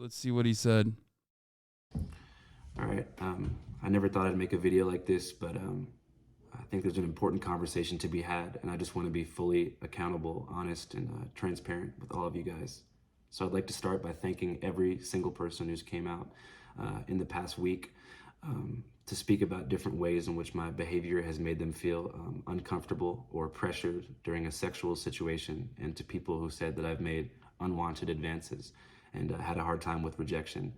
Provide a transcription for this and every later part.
Let's see what he said. All right. I never thought I'd make a video like this, but I think there's an important conversation to be had, and I just want to be fully accountable, honest, and transparent with all of you guys. So I'd like to start by thanking every single person who's came out in the past week to speak about different ways in which my behavior has made them feel uncomfortable or pressured during a sexual situation, and to people who said that I've made unwanted advances and had a hard time with rejection.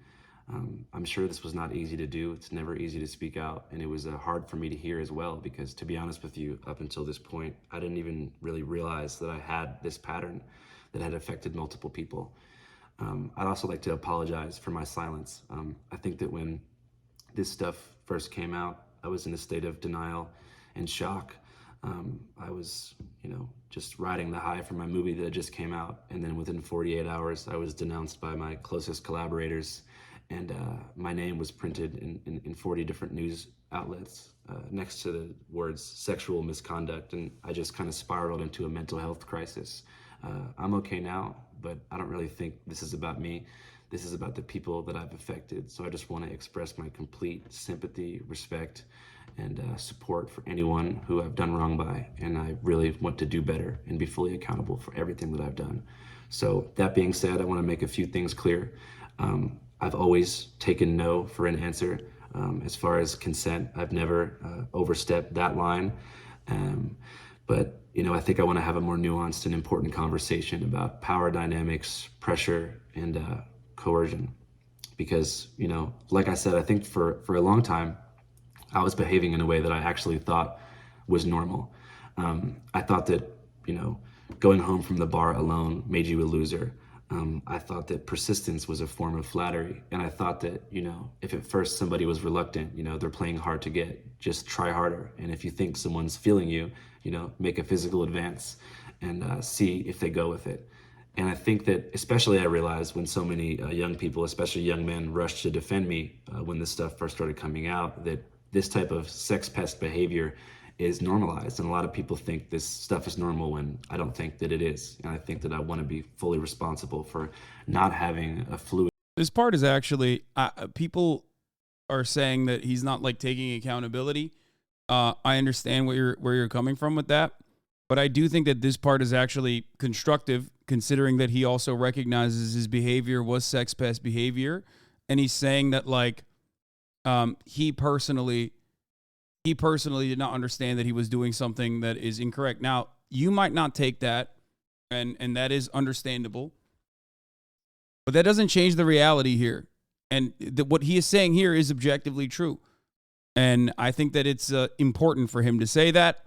I'm sure this was not easy to do. It's never easy to speak out, and it was hard for me to hear as well, because to be honest with you, up until this point, I didn't even really realize that I had this pattern that had affected multiple people. I'd also like to apologize for my silence. I think that when this stuff first came out, I was in a state of denial and shock. I was, just riding the high from my movie that just came out, and then within 48 hours, I was denounced by my closest collaborators, and my name was printed in 40 different news outlets next to the words sexual misconduct, and I just kind of spiraled into a mental health crisis. I'm okay now, but I don't really think this is about me. This is about the people that I've affected. So I just want to express my complete sympathy, respect, and support for anyone who I've done wrong by. And I really want to do better and be fully accountable for everything that I've done. So that being said, I want to make a few things clear. I've always taken no for an answer. As far as consent, I've never overstepped that line. But I think I want to have a more nuanced and important conversation about power dynamics, pressure, and coercion. Because, like I said, I think for a long time, I was behaving in a way that I actually thought was normal. I thought that, going home from the bar alone made you a loser. I thought that persistence was a form of flattery. And I thought that, if at first somebody was reluctant, they're playing hard to get, just try harder. And if you think someone's feeling you, make a physical advance and see if they go with it. And I think that, especially I realized when so many young people, especially young men, rushed to defend me when this stuff first started coming out, that this type of sex pest behavior is normalized. And a lot of people think this stuff is normal when I don't think that it is. And I think that I want to be fully responsible for not having a fluid. This part is actually, people are saying that he's not like taking accountability. I understand where you're coming from with that. But I do think that this part is actually constructive, considering that he also recognizes his behavior was sex pest behavior. And he's saying that he personally did not understand that he was doing something that is incorrect. Now, you might not take that, and that is understandable. But that doesn't change the reality here. And what he is saying here is objectively true. And I think that it's important for him to say that.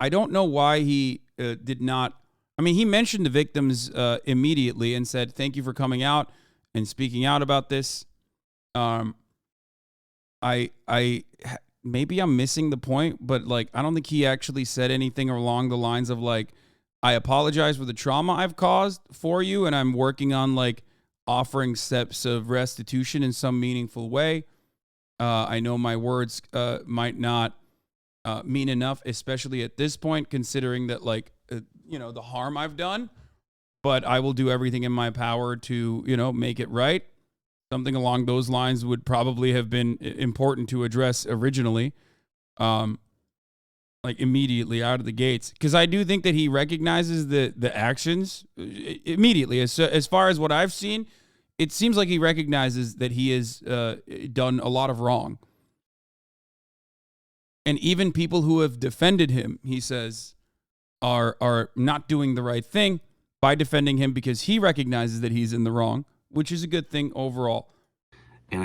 I don't know why he did not. I mean, he mentioned the victims immediately and said, thank you for coming out and speaking out about this. Maybe I'm missing the point, but I don't think he actually said anything along the lines of I apologize for the trauma I've caused for you, and I'm working on offering steps of restitution in some meaningful way. I know my words might not mean enough, especially at this point, considering that the harm I've done, but I will do everything in my power to, make it right. Something along those lines would probably have been important to address originally, immediately out of the gates. Because I do think that he recognizes the actions immediately. As far as what I've seen, it seems like he recognizes that he has done a lot of wrong. And even people who have defended him, he says, are not doing the right thing by defending him, because he recognizes that he's in the wrong, which is a good thing overall.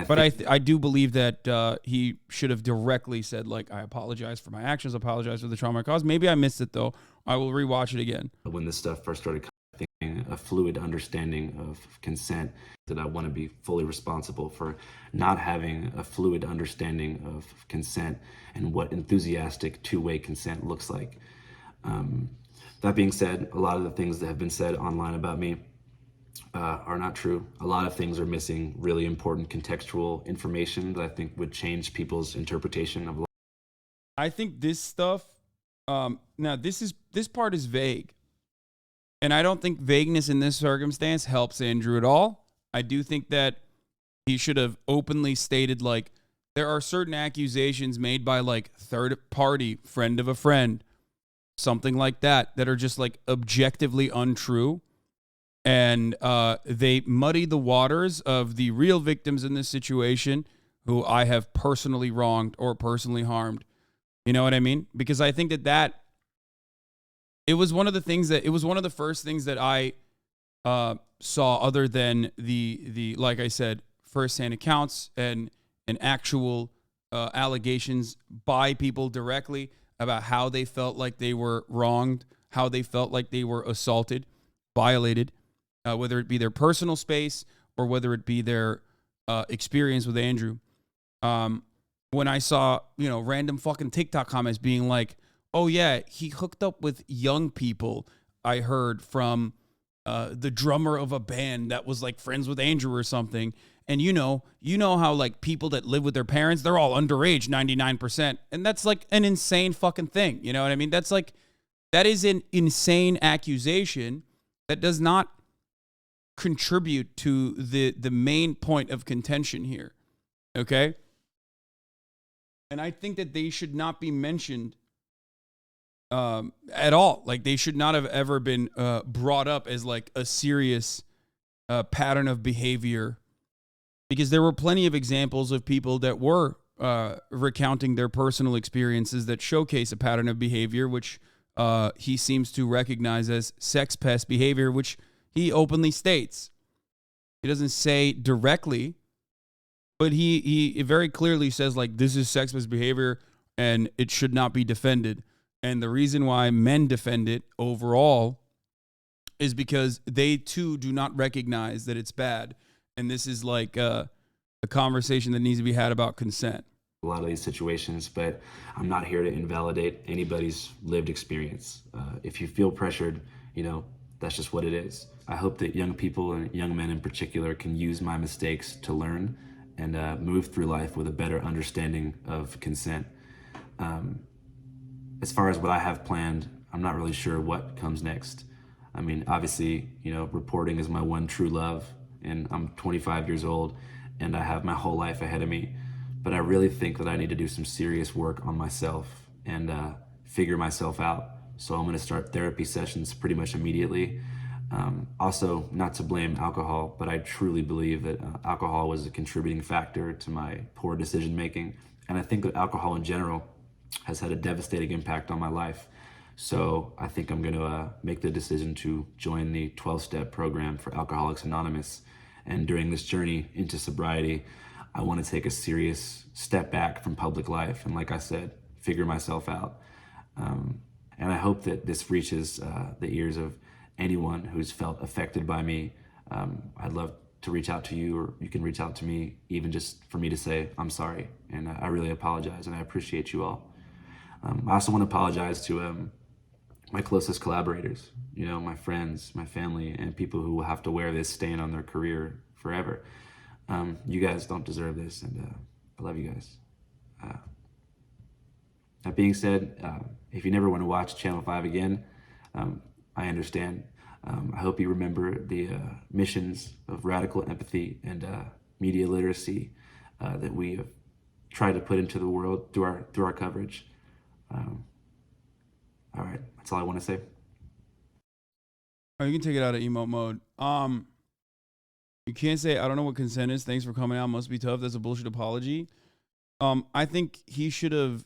But I do believe that he should have directly said, I apologize for my actions, apologize for the trauma I caused. Maybe I missed it, though. I will rewatch it again. When this stuff first started coming, a fluid understanding of consent, that I want to be fully responsible for not having a fluid understanding of consent and what enthusiastic two-way consent looks like. That being said, a lot of the things that have been said online about me are not true. A lot of things are missing really important contextual information that I think would change people's interpretation of life. I think this stuff, now this part is vague. And I don't think vagueness in this circumstance helps Andrew at all. I do think that he should have openly stated, like, there are certain accusations made by, like, third party, friend of a friend, something like that, that are just, like, objectively untrue. And they muddy the waters of the real victims in this situation who I have personally wronged or personally harmed. You know what I mean? Because I think that it was one of the first things that I saw, other than the like I said, firsthand accounts and actual allegations by people directly about how they felt like they were wronged, how they felt like they were assaulted, violated, whether it be their personal space or whether it be their experience with Andrew. When I saw, random fucking TikTok comments being like, oh yeah, he hooked up with young people, I heard from the drummer of a band that was like friends with Andrew or something. And you know how like people that live with their parents, they're all underage 99%. And that's like an insane fucking thing. You know what I mean? That is an insane accusation that does not contribute to the main point of contention here. Okay? And I think that they should not be mentioned at all. Like, they should not have ever been brought up as like a serious pattern of behavior, because there were plenty of examples of people that were recounting their personal experiences that showcase a pattern of behavior, which he seems to recognize as sex pest behavior, which he openly states. He doesn't say directly, but he very clearly says, like, this is sex pest behavior and it should not be defended. And the reason why men defend it overall is because they too do not recognize that it's bad. And this is like a conversation that needs to be had about consent. A lot of these situations, but I'm not here to invalidate anybody's lived experience. If you feel pressured, that's just what it is. I hope that young people, and young men in particular, can use my mistakes to learn and move through life with a better understanding of consent. As far as what I have planned, I'm not really sure what comes next. I mean, obviously, reporting is my one true love, and I'm 25 years old, and I have my whole life ahead of me. But I really think that I need to do some serious work on myself and figure myself out. So I'm going to start therapy sessions pretty much immediately. Also, not to blame alcohol, but I truly believe that alcohol was a contributing factor to my poor decision making. And I think that alcohol in general has had a devastating impact on my life. So I think I'm going to make the decision to join the 12-step program for Alcoholics Anonymous. And during this journey into sobriety, I want to take a serious step back from public life. And like I said, figure myself out. And I hope that this reaches the ears of anyone who's felt affected by me. I'd love to reach out to you, or you can reach out to me, even just for me to say, I'm sorry. And I really apologize, and I appreciate you all. I also want to apologize to my closest collaborators, my friends, my family, and people who will have to wear this stain on their career forever. You guys don't deserve this, and I love you guys. That being said, if you never want to watch Channel 5 again, I understand. I hope you remember the missions of radical empathy and media literacy that we have tried to put into the world through our coverage. All right, that's all I want to say. Oh, you can take it out of emote mode. You can't say, I don't know what consent is. Thanks for coming out. Must be tough. That's a bullshit apology. I think he should have.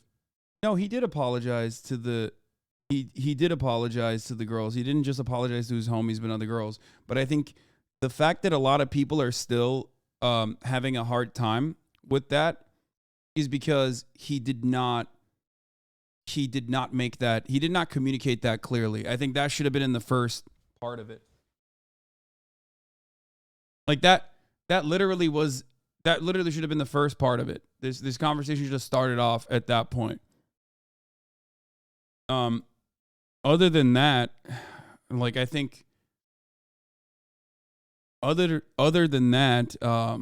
No, he did apologize to the. He did apologize to the girls. He didn't just apologize to his homies, but other girls. But I think the fact that a lot of people are still having a hard time with that is because he did not make that. He did not communicate that clearly. I think that should have been in the first part of it. Like that literally should have been the first part of it. This conversation should have started off at that point. Other than that, like, I think other than that, I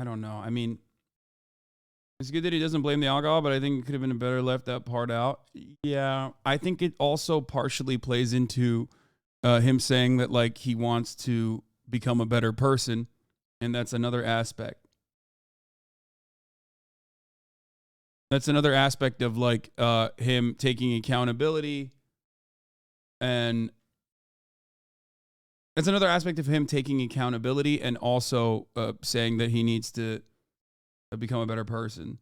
don't know. I mean, it's good that he doesn't blame the alcohol, but I think it could have been better left that part out. Yeah, I think it also partially plays into him saying that, like, he wants to become a better person. And that's another aspect. That's another aspect of like him taking accountability, and that's another aspect of him taking accountability and also saying that he needs to become a better person.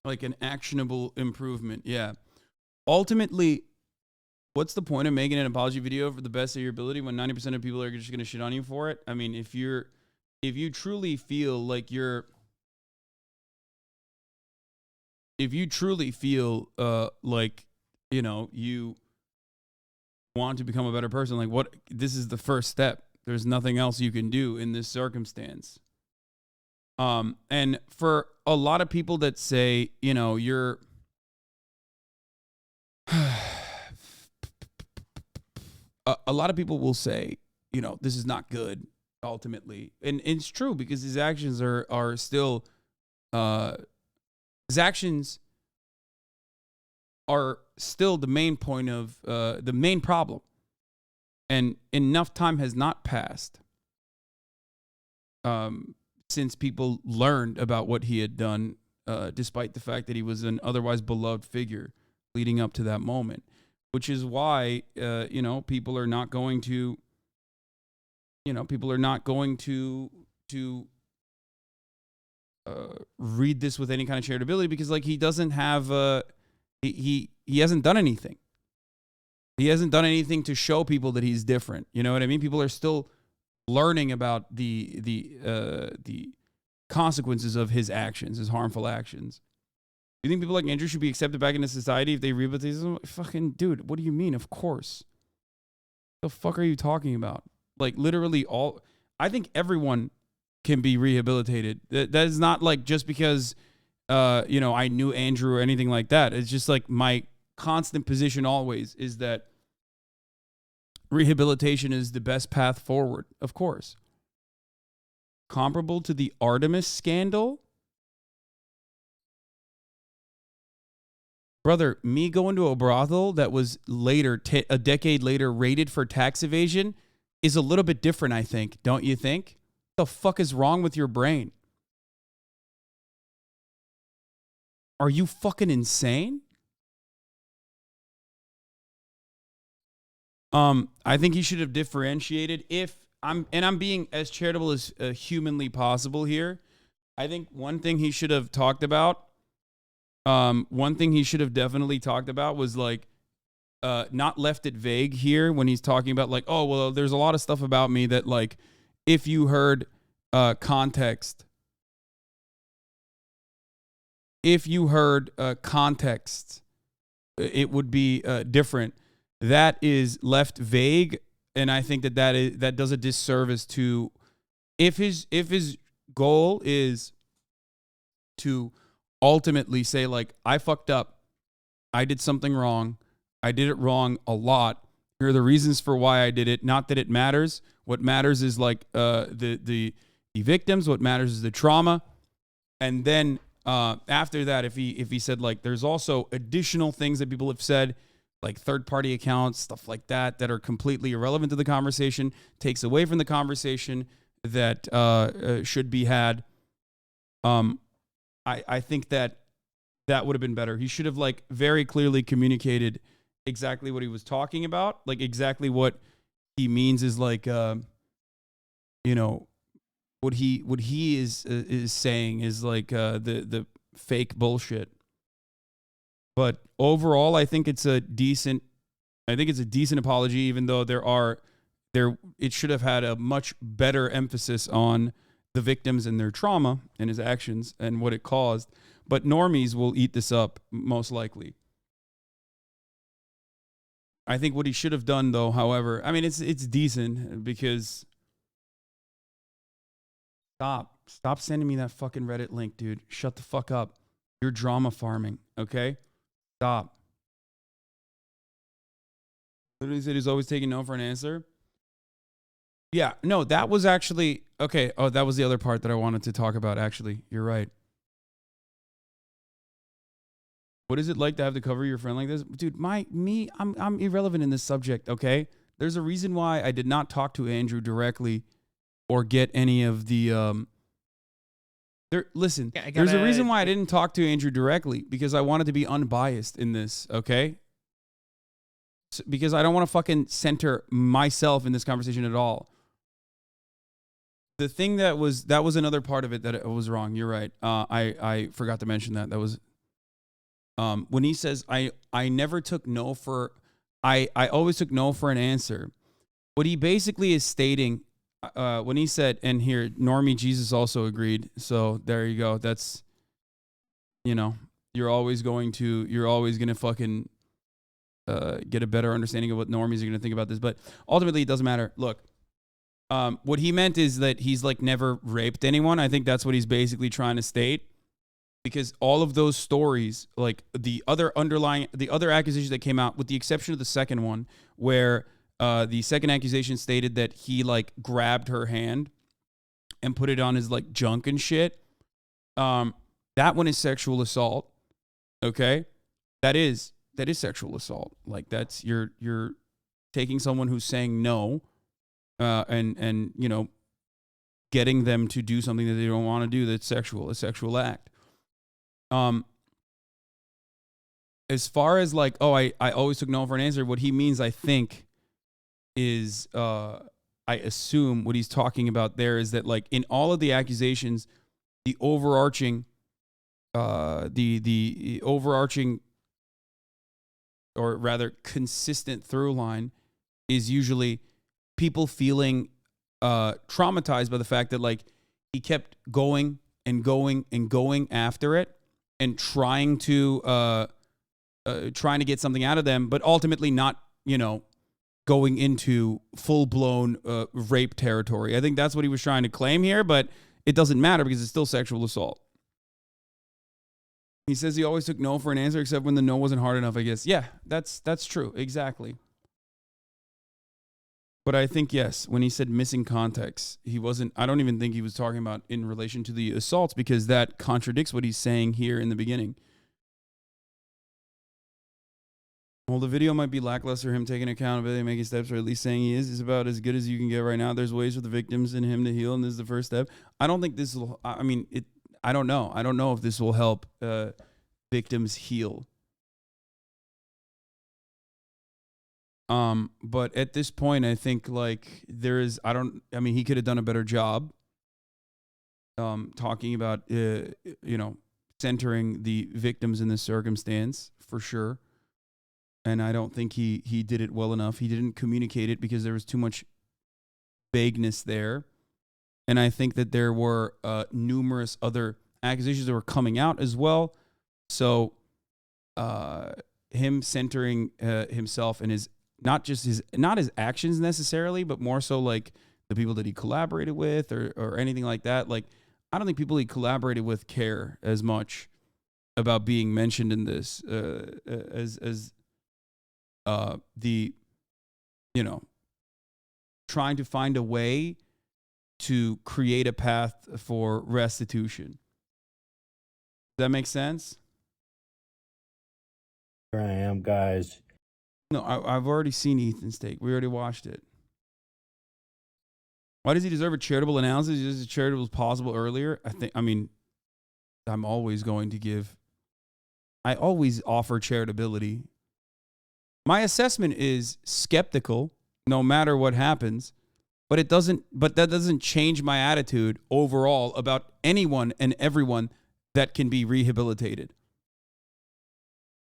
Like an actionable improvement. Yeah. Ultimately, what's the point of making an apology video for the best of your ability when 90% of people are just going to shit on you for it? I mean, if you truly feel like you want to become a better person, like this is the first step. There's nothing else you can do in this circumstance. And for a lot of people that say, you're a lot of people will say, this is not good ultimately. And it's true because his actions are still, his actions are still the main point of, the main problem. And enough time has not passed since people learned about what he had done, despite the fact that he was an otherwise beloved figure leading up to that moment. Which is why, people are not going to, read this with any kind of shareability because, like, he doesn't have, he hasn't done anything. He hasn't done anything to show people that he's different. You know what I mean? People are still learning about the consequences of his actions, his harmful actions. You think people like Andrew should be accepted back into society if they rehabilitate them? Fucking dude, what do you mean? Of course. The fuck are you talking about? Like literally I think everyone can be rehabilitated. That is not like just because, I knew Andrew or anything like that. It's just like my constant position always is that rehabilitation is the best path forward. Of course. Comparable to the Artemis scandal? Brother, me going to a brothel that was later, a decade later, raided for tax evasion is a little bit different, I think. Don't you think? What the fuck is wrong with your brain? Are you fucking insane? I think he should have differentiated. I'm being as charitable as humanly possible here. I think one thing he should have talked about. One thing he should have definitely talked about was like, not left it vague here when he's talking about like, oh, well, there's a lot of stuff about me that like, if you heard context, it would be different. That is left vague, and I think that does a disservice to if his goal is to ultimately say like, I fucked up, I did something wrong, I did it wrong a lot. Here are the reasons for why I did it. Not that it matters. What matters is like the victims. What matters is the trauma. And then after that, if he said like, there's also additional things that people have said, like third-party accounts, stuff like that are completely irrelevant to the conversation, takes away from the conversation that should be had. I think that would have been better. He should have like very clearly communicated exactly what he was talking about, like exactly what he means is like, what he is saying is like the fake bullshit. But overall, I think it's a decent apology, even though it should have had a much better emphasis on the victims and their trauma and his actions and what it caused. But normies will eat this up most likely. I think what he should have done, though, however, I mean, it's decent because stop sending me that fucking Reddit link, dude. Shut the fuck up. You're drama farming, okay? Stop. Literally said he's always taking no for an answer. Yeah, no, that was actually okay. Oh, that was the other part that I wanted to talk about. Actually, you're right. What is it like to have to cover your friend like this? Dude, I'm irrelevant in this subject, okay? There's a reason why I did not talk to Andrew directly or get any of the listen, Yeah, there's a reason why I didn't talk to Andrew directly, because I wanted to be unbiased in this, okay? Because I don't want to fucking center myself in this conversation at all. The thing that was another part of it that was wrong. You're right. I forgot to mention that. That was when he says I never took no for I always took no for an answer. What he basically is stating when he said, and here Normie Jesus also agreed. So there you go. That's, you know, you're always gonna fucking get a better understanding of what normies are gonna think about this. But ultimately, it doesn't matter. Look. What he meant is that he's like never raped anyone. I think that's what he's basically trying to state, because all of those stories, like the other accusations that came out, with the exception of the second one, where the second accusation stated that he like grabbed her hand and put it on his like junk and shit. That one is sexual assault. Okay, that is sexual assault. Like that's you're taking someone who's saying no. And you know, getting them to do something that they don't want to do that's sexual, a sexual act. As far as like, oh, I always took no for an answer, what he means, I think, is I assume what he's talking about there is that, like, in all of the accusations, the overarching the overarching, or rather consistent through line, is usually people feeling traumatized by the fact that, like, he kept going and going and going after it and trying to get something out of them, but ultimately not, you know, going into full-blown rape territory. I think that's what he was trying to claim here, but it doesn't matter because it's still sexual assault. He says he always took no for an answer except when the no wasn't hard enough, I guess. Yeah, that's true. Exactly. But I think, yes, when he said missing context, he wasn't, I don't even think he was talking about in relation to the assaults, because that contradicts what he's saying here in the beginning. Well, the video might be lackluster, him taking accountability, making steps, or at least saying he is about as good as you can get right now. There's ways for the victims and him to heal, and this is the first step. I don't think this will, I mean, I don't know. I don't know if this will help victims heal. But at this point, I think, like, he could have done a better job talking about, centering the victims in this circumstance, for sure. And I don't think he did it well enough. He didn't communicate it because there was too much vagueness there. And I think that there were numerous other accusations that were coming out as well. So him centering himself and not his actions necessarily, but more so like the people that he collaborated with or anything like that. Like, I don't think people he collaborated with care as much about being mentioned in this as trying to find a way to create a path for restitution. Does that make sense? Here I am, guys. No, I've already seen Ethan's take. We already watched it. Why does he deserve a charitable analysis? Just as charitable as possible earlier. I'm always going to give. I always offer charitability. My assessment is skeptical, no matter what happens, but that doesn't change my attitude overall about anyone and everyone that can be rehabilitated.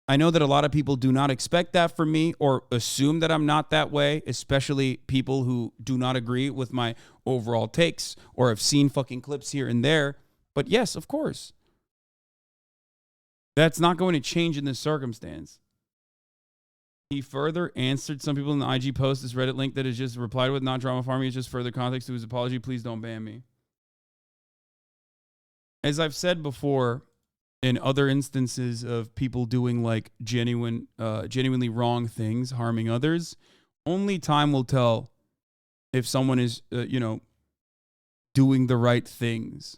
I know that a lot of people do not expect that from me or assume that I'm not that way, especially people who do not agree with my overall takes or have seen fucking clips here and there. But yes, of course. That's not going to change in this circumstance. He further answered some people in the IG post, this Reddit link that is just replied with, not drama farming, it's just further context to his apology. Please don't ban me. As I've said before, in other instances of people doing like genuinely wrong things, harming others, only time will tell if someone is, doing the right things.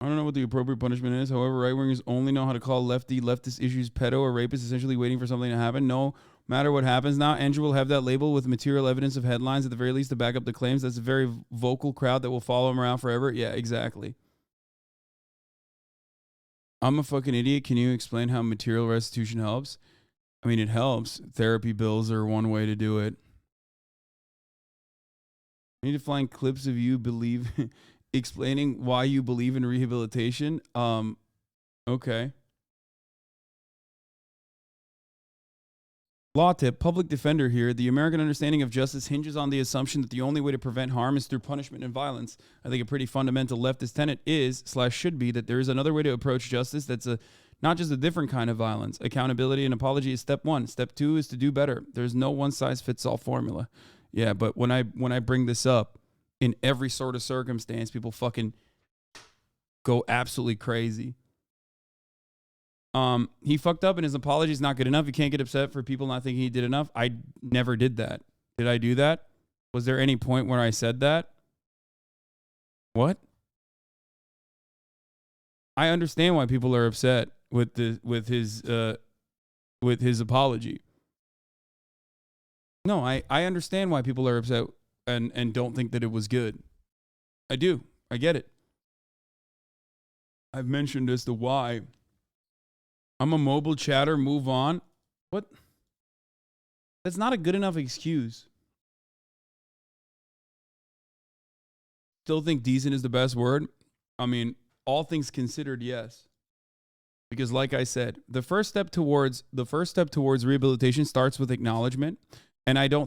I don't know what the appropriate punishment is. However, right wingers only know how to call leftist issues pedo or rapist, essentially waiting for something to happen. No matter what happens now, Andrew will have that label with material evidence of headlines at the very least to back up the claims. That's a very vocal crowd that will follow him around forever. Yeah, exactly. I'm a fucking idiot. Can you explain how material restitution helps? I mean, it helps. Therapy bills are one way to do it. I need to find clips of you explaining why you believe in rehabilitation. Okay. Law tip, public defender here. The American understanding of justice hinges on the assumption that the only way to prevent harm is through punishment and violence. I think a pretty fundamental leftist tenet is/should be that there is another way to approach justice that's not just a different kind of violence. Accountability and apology is step one. Step two is to do better. There's no one-size-fits-all formula. Yeah, but when I bring this up, in every sort of circumstance, people fucking go absolutely crazy. He fucked up and his apology is not good enough. You can't get upset for people not thinking he did enough. I never did that. Did I do that? Was there any point where I said that? What? I understand why people are upset with his apology. No, I understand why people are upset and don't think that it was good. I do. I get it. I've mentioned as to why. I'm a mobile chatter, move on. What? That's not a good enough excuse. Still think decent is the best word? I mean, all things considered, yes. Because like I said, the first step towards rehabilitation starts with acknowledgement. And I do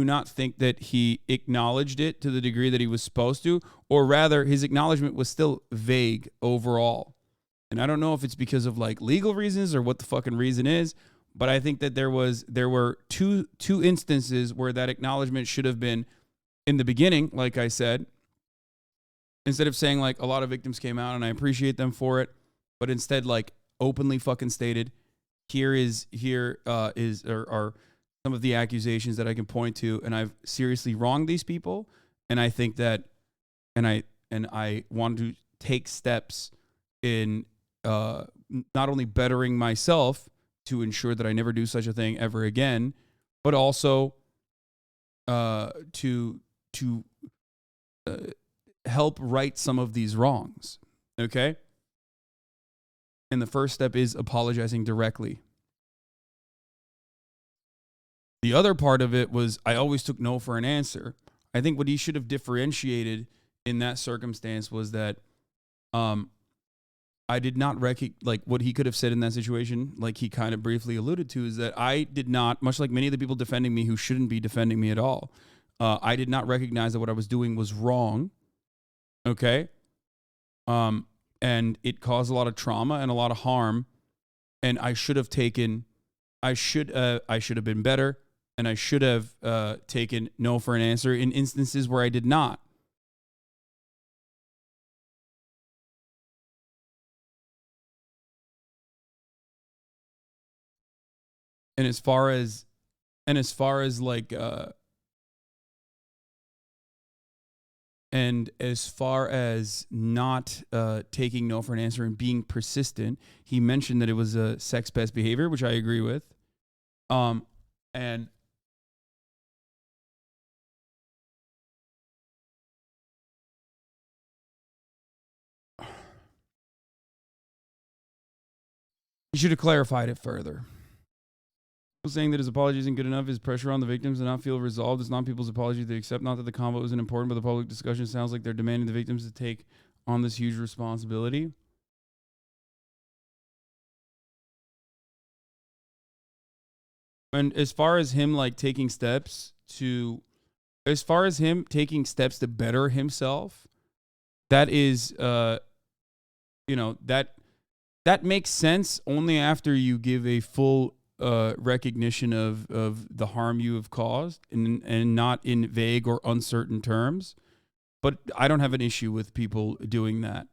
not think that he acknowledged it to the degree that he was supposed to, or rather his acknowledgement was still vague overall. And I don't know if it's because of like legal reasons or what the fucking reason is, but I think that there were two instances where that acknowledgement should have been in the beginning, like I said, instead of saying like a lot of victims came out and I appreciate them for it, but instead like openly fucking stated, here are some of the accusations that I can point to, and I've seriously wronged these people, and I think that, and I want to take steps in not only bettering myself to ensure that I never do such a thing ever again, but also to help right some of these wrongs. Okay? And the first step is apologizing directly. The other part of it was I always took no for an answer. I think what he should have differentiated in that circumstance was that I did not like what he could have said in that situation, like he kind of briefly alluded to, is that I did not, much like many of the people defending me who shouldn't be defending me at all, I did not recognize that what I was doing was wrong. Okay? And it caused a lot of trauma and a lot of harm, and I should have been better, and I should have taken no for an answer in instances where I did not. And as far as like and as far as not taking no for an answer and being persistent, he mentioned that it was a sex-based behavior, which I agree with. And he should have clarified it further. Saying that his apology isn't good enough is pressure on the victims to not feel resolved. It's not people's apology they accept. Not that the combo isn't important, but the public discussion sounds like they're demanding the victims to take on this huge responsibility. And as far as him like taking steps to better himself, that is that makes sense only after you give a full recognition of the harm you have caused and not in vague or uncertain terms. But I don't have an issue with people doing that.